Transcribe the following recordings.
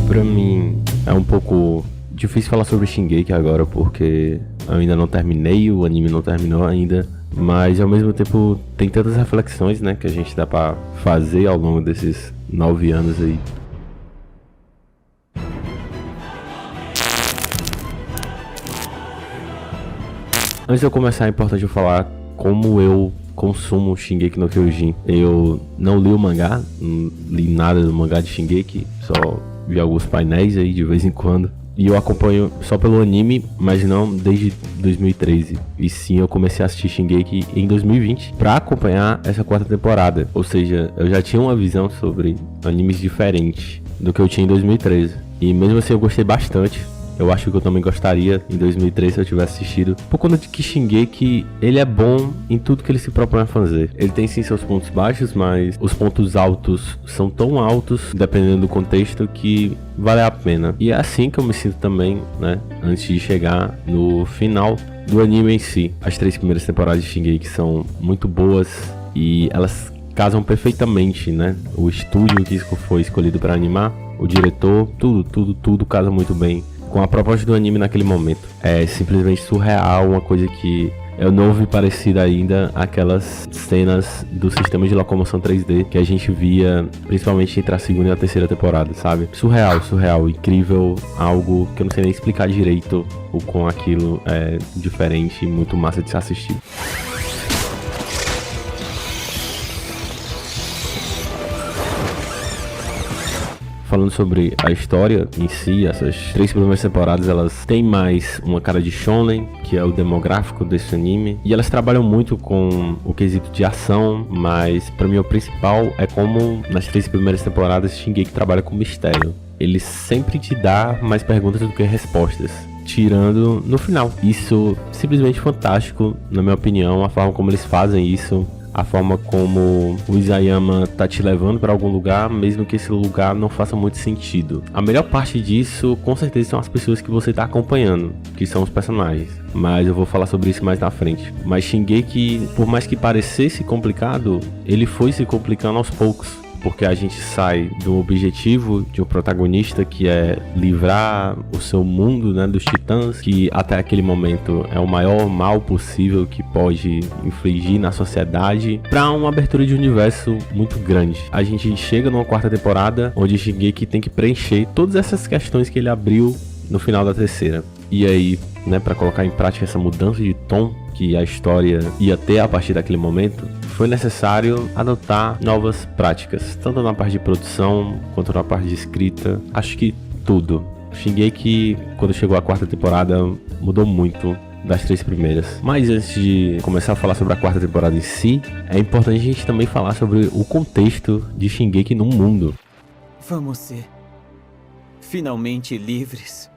Pra mim é um pouco difícil falar sobre Shingeki agora, porque eu ainda não terminei, o anime não terminou ainda. Mas ao mesmo tempo tem tantas reflexões, né, que a gente dá pra fazer ao longo desses 9 anos aí. Antes de eu começar, é importante eu falar como eu consumo Shingeki no Kyojin. Eu não li o mangá, não li nada do mangá de Shingeki, só vi alguns painéis aí de vez em quando. E eu acompanho só pelo anime, mas não desde 2013. E sim, eu comecei a assistir Shingeki em 2020 pra acompanhar essa 4ª temporada. Ou seja, eu já tinha uma visão sobre animes diferente do que eu tinha em 2013. E mesmo assim eu gostei bastante. Eu acho que eu também gostaria em 2003 se eu tivesse assistido. Por conta de que Shingeki, ele é bom em tudo que ele se propõe a fazer. Ele tem sim seus pontos baixos, mas os pontos altos são tão altos, dependendo do contexto, que vale a pena. E é assim que eu me sinto também, né? Antes de chegar no final do anime em si. As 3 primeiras temporadas de Shingeki são muito boas e elas casam perfeitamente, né? O estúdio que foi escolhido para animar, o diretor, tudo casa muito bem com a proposta do anime naquele momento. É simplesmente surreal, uma coisa que eu não vi parecida ainda aquelas cenas do sistema de locomoção 3D que a gente via principalmente entre a 2ª e a 3ª temporada, sabe? Surreal, incrível, algo que eu não sei nem explicar direito o quão aquilo é diferente e muito massa de se assistir. Falando sobre a história em si, essas 3 primeiras temporadas, elas têm mais uma cara de shonen, que é o demográfico desse anime, e elas trabalham muito com o quesito de ação, mas pra mim o principal é como nas 3 primeiras temporadas Shingeki trabalha com mistério. Ele sempre te dá mais perguntas do que respostas, tirando no final. Isso simplesmente fantástico, na minha opinião, a forma como eles fazem isso. A forma como o Isayama tá te levando para algum lugar, mesmo que esse lugar não faça muito sentido. A melhor parte disso, com certeza, são as pessoas que você tá acompanhando, que são os personagens. Mas eu vou falar sobre isso mais na frente. Mas Shingeki, por mais que parecesse complicado, ele foi se complicando aos poucos. Porque a gente sai do objetivo de um protagonista que é livrar o seu mundo, né, dos titãs, que até aquele momento é o maior mal possível que pode infligir na sociedade, para uma abertura de universo muito grande. A gente chega numa 4ª temporada onde Shingeki tem que preencher todas essas questões que ele abriu no final da 3ª. E aí, né, para colocar em prática essa mudança de tom que a história ia ter a partir daquele momento, foi necessário adotar novas práticas, tanto na parte de produção quanto na parte de escrita. Acho que tudo. Shingeki, quando chegou a 4ª temporada, mudou muito das 3 primeiras. Mas antes de começar a falar sobre a 4ª temporada em si, é importante a gente também falar sobre o contexto de Shingeki no mundo. Vamos ser finalmente livres.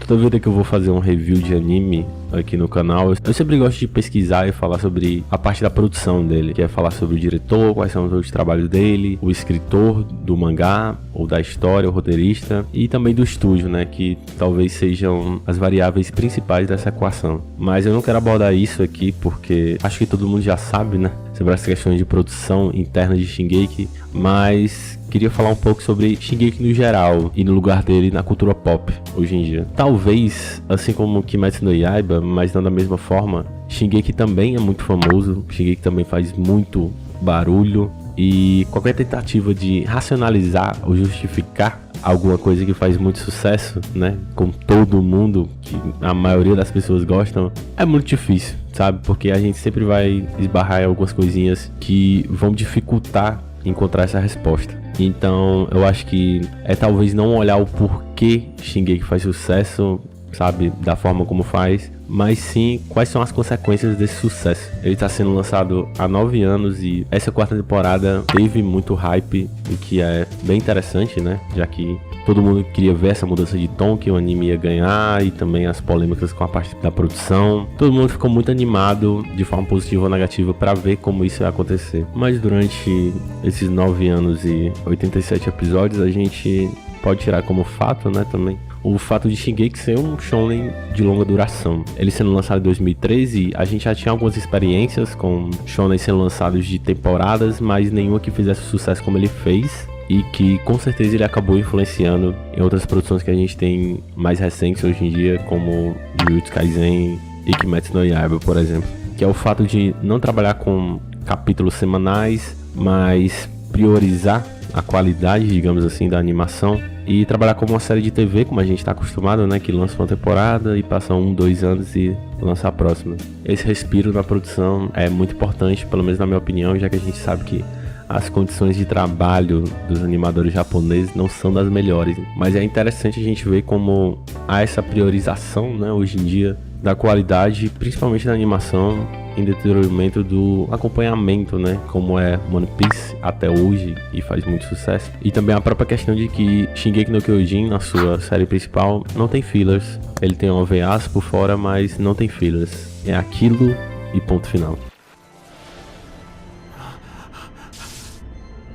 Toda vida que eu vou fazer um review de anime aqui no canal, eu sempre gosto de pesquisar e falar sobre a parte da produção dele, que é falar sobre o diretor, quais são os outros trabalhos dele, o escritor do mangá ou da história, o roteirista, e também do estúdio, né, que talvez sejam as variáveis principais dessa equação. Mas eu não quero abordar isso aqui porque acho que todo mundo já sabe, né, sobre as questões de produção interna de Shingeki, mas queria falar um pouco sobre Shingeki no geral e no lugar dele na cultura pop hoje em dia. Talvez, assim como Kimetsu no Yaiba, mas não da mesma forma, Shingeki também é muito famoso, Shingeki também faz muito barulho, e qualquer tentativa de racionalizar ou justificar alguma coisa que faz muito sucesso, né, com todo mundo, que a maioria das pessoas gostam, é muito difícil, sabe? Porque a gente sempre vai esbarrar em algumas coisinhas que vão dificultar encontrar essa resposta. Então eu acho que é talvez não olhar o porquê Shingeki faz sucesso, sabe, da forma como faz, mas sim quais são as consequências desse sucesso. Ele está sendo lançado há 9 anos e essa 4ª temporada teve muito hype, o que é bem interessante, né, já que todo mundo queria ver essa mudança de tom que o anime ia ganhar e também as polêmicas com a parte da produção. Todo mundo ficou muito animado, de forma positiva ou negativa, para ver como isso ia acontecer. Mas durante esses 9 anos e 87 episódios, a gente pode tirar como fato, né, também, o fato de Shingeki ser um shonen de longa duração. Ele sendo lançado em 2013, a gente já tinha algumas experiências com shonen sendo lançados de temporadas, mas nenhuma que fizesse sucesso como ele fez. e que com certeza ele acabou influenciando em outras produções que a gente tem mais recentes hoje em dia, como Jujutsu Kaisen e Kimetsu no Yaiba, por exemplo, que é o fato de não trabalhar com capítulos semanais, mas priorizar a qualidade, digamos assim, da animação e trabalhar como uma série de TV, como a gente está acostumado, né, que lança uma temporada e passa 1-2 anos e lança a próxima. Esse respiro na produção é muito importante, pelo menos na minha opinião, já que a gente sabe que as condições de trabalho dos animadores japoneses não são das melhores, mas é interessante a gente ver como há essa priorização, né, hoje em dia, da qualidade, principalmente da animação, em detrimento do acompanhamento, né, como é One Piece até hoje e faz muito sucesso. E também a própria questão de que Shingeki no Kyojin, na sua série principal, não tem fillers. Ele tem OVAs por fora, mas não tem fillers. É aquilo e ponto final.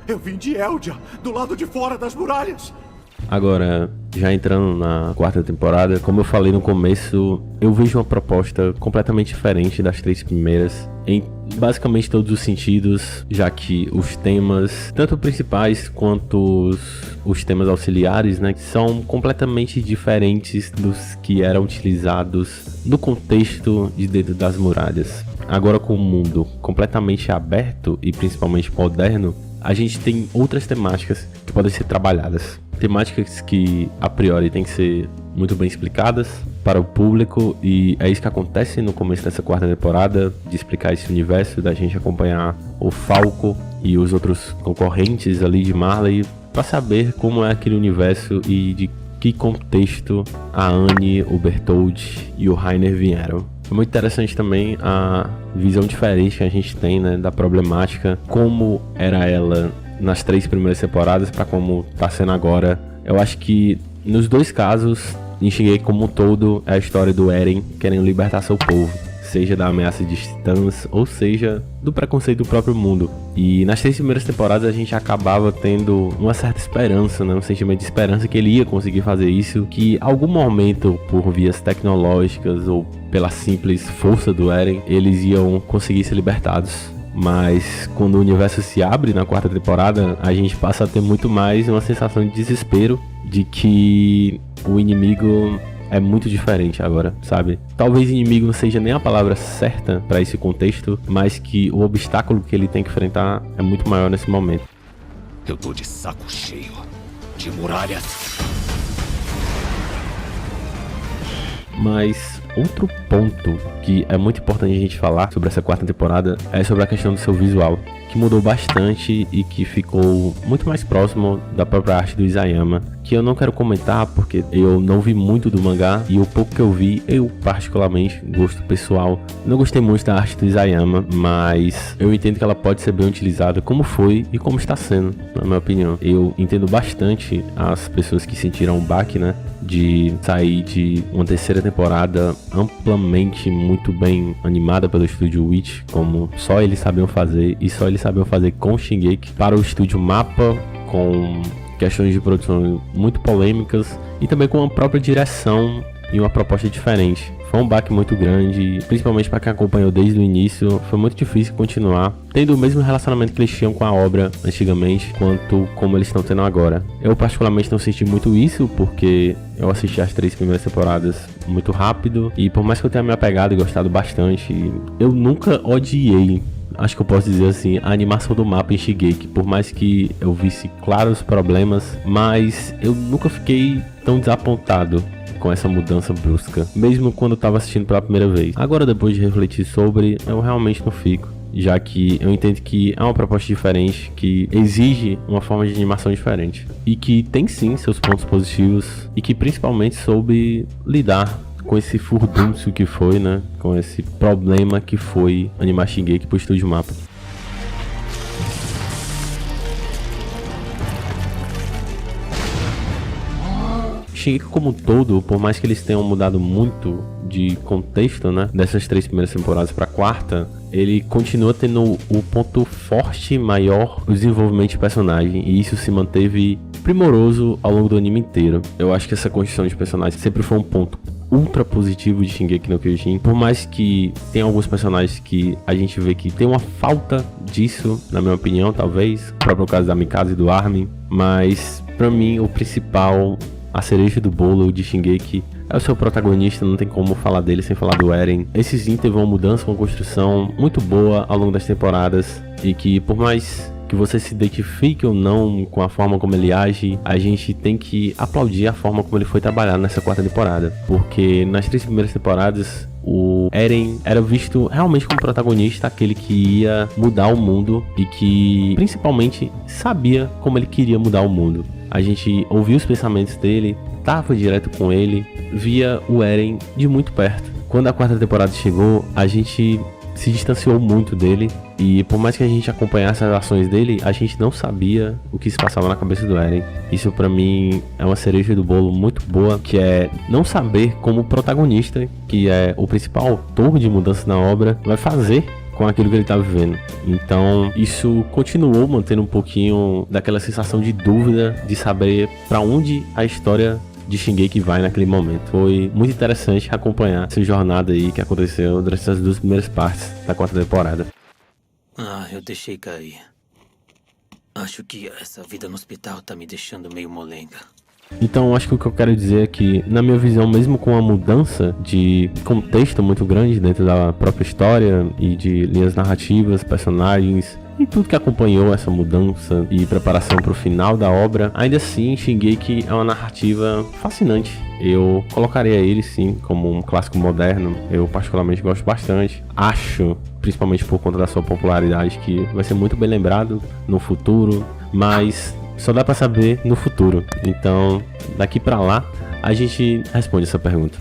Eu vim de Eldia, do lado de fora das muralhas. Agora, já entrando na quarta temporada, como eu falei no começo, eu vejo uma proposta completamente diferente das 3 primeiras, em basicamente todos os sentidos, já que os temas, tanto principais quanto os temas auxiliares, né, são completamente diferentes dos que eram utilizados no contexto de Dentro das Muralhas. Agora, com o mundo completamente aberto e principalmente moderno, a gente tem outras temáticas que podem ser trabalhadas. Temáticas que, a priori, tem que ser muito bem explicadas para o público, e é isso que acontece no começo dessa quarta temporada, de explicar esse universo, da gente acompanhar o Falco e os outros concorrentes ali de Marley, para saber como é aquele universo e de que contexto a Annie, o Bertholdt e o Reiner vieram. É muito interessante também a visão diferente que a gente tem, né, da problemática, como era ela nas 3 primeiras temporadas para como tá sendo agora. Eu acho que nos 2 casos, enxerguei como um todo a história do Eren querendo libertar seu povo, seja da ameaça de titãs ou seja do preconceito do próprio mundo. E nas 3 primeiras temporadas a gente acabava tendo uma certa esperança, né? Um sentimento de esperança que ele ia conseguir fazer isso, que algum momento, por vias tecnológicas ou pela simples força do Eren, eles iam conseguir ser libertados. Mas quando o universo se abre na quarta temporada, a gente passa a ter muito mais uma sensação de desespero, de que o inimigo é muito diferente agora, sabe? Talvez inimigo não seja nem a palavra certa para esse contexto, mas que o obstáculo que ele tem que enfrentar é muito maior nesse momento. Eu tô de saco cheio de muralhas. Mas outro ponto que é muito importante a gente falar sobre essa quarta temporada é sobre a questão do seu visual, que mudou bastante e que ficou muito mais próximo da própria arte do Isayama, que eu não quero comentar porque eu não vi muito do mangá, e o pouco que eu vi, eu particularmente, gosto pessoal, não gostei muito da arte do Isayama, mas eu entendo que ela pode ser bem utilizada como foi e como está sendo, na minha opinião. Eu entendo bastante as pessoas que sentiram um baque, né, de sair de uma terceira temporada amplamente muito bem animada pelo estúdio Witch, como só eles sabiam fazer, e só eles sabiam fazer com Shingeki, para o estúdio Mappa, com questões de produção muito polêmicas e também com a própria direção e uma proposta diferente. Foi um baque muito grande, principalmente para quem acompanhou desde o início. Foi muito difícil continuar tendo o mesmo relacionamento que eles tinham com a obra antigamente, quanto como eles estão tendo agora. Eu particularmente não senti muito isso, porque eu assisti as 3 primeiras temporadas muito rápido, e por mais que eu tenha me apegado e gostado bastante, eu nunca odiei, acho que eu posso dizer assim, a animação do mapa em Shingeki, por mais que eu visse claros problemas, mas eu nunca fiquei tão desapontado com essa mudança brusca, mesmo quando eu tava assistindo pela primeira vez. Agora, depois de refletir sobre, eu realmente não fico, já que eu entendo que é uma proposta diferente, que exige uma forma de animação diferente, e que tem sim seus pontos positivos, e que principalmente soube lidar com esse furdúncio que foi, né, com esse problema que foi animar Shingeki pro estúdio Mappa. Shingeki como um todo, por mais que eles tenham mudado muito de contexto, né, dessas 3 primeiras temporadas pra quarta, ele continua tendo o ponto forte maior do desenvolvimento de personagem, e isso se manteve primoroso ao longo do anime inteiro. Eu acho que essa construção de personagens sempre foi um ponto ultra positivo de Shingeki no Kyojin. Por mais que tenha alguns personagens que a gente vê que tem uma falta disso, na minha opinião, talvez. O próprio caso da Mikasa e do Armin. Mas, pra mim, o principal, a cereja do bolo de Shingeki é o seu protagonista, não tem como falar dele sem falar do Eren. Esse sim teve uma mudança, uma construção muito boa ao longo das temporadas. E que, por mais que você se identifique ou não com a forma como ele age, a gente tem que aplaudir a forma como ele foi trabalhado nessa 4ª temporada. Porque nas 3 primeiras temporadas, o Eren era visto realmente como protagonista, aquele que ia mudar o mundo e que principalmente sabia como ele queria mudar o mundo. A gente ouvia os pensamentos dele, tava direto com ele, via o Eren de muito perto. Quando a 4ª temporada chegou, a gente se distanciou muito dele, e por mais que a gente acompanhasse as ações dele, a gente não sabia o que se passava na cabeça do Eren. Isso pra mim é uma cereja do bolo muito boa, que é não saber como o protagonista, que é o principal autor de mudança na obra, vai fazer com aquilo que ele tá vivendo. Então isso continuou mantendo um pouquinho daquela sensação de dúvida, de saber pra onde a história de Shingeki vai naquele momento. Foi muito interessante acompanhar essa jornada aí que aconteceu durante essas 2 primeiras partes da 4ª temporada. Eu deixei cair. Acho que essa vida no hospital tá me deixando meio molenga. Então acho que o que eu quero dizer é que, na minha visão, mesmo com a mudança de contexto muito grande dentro da própria história e de linhas narrativas, personagens e tudo que acompanhou essa mudança e preparação para o final da obra, ainda assim Shingeki é uma narrativa fascinante. Eu colocaria ele sim como um clássico moderno. Eu particularmente gosto bastante. Acho, principalmente por conta da sua popularidade, que vai ser muito bem lembrado no futuro, mas só dá pra saber no futuro. Então, daqui pra lá, a gente responde essa pergunta.